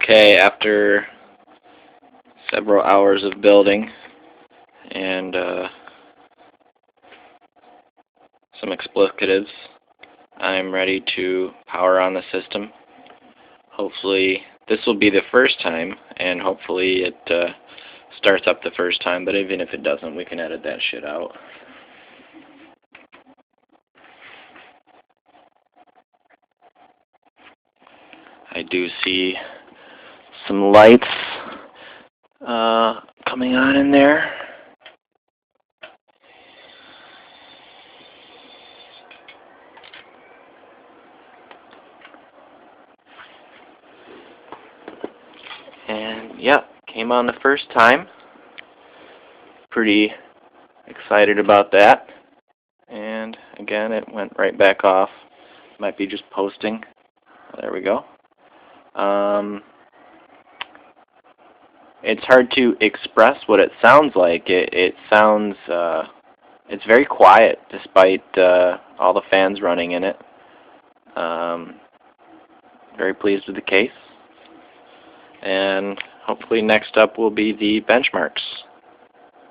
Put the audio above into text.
Okay, after several hours of building and some explicatives, I'm ready to power on the system. Hopefully this will be the first time, and hopefully it starts up the first time, but even if it doesn't, we can edit that shit out. I do see some lights coming on in there. And yeah, came on the first time. Pretty excited about that. And again, it went right back off. Might be just posting. There we go. It's hard to express what it sounds like. It sounds, it's very quiet despite all the fans running in it. Very pleased with the case. And hopefully next up will be the benchmarks.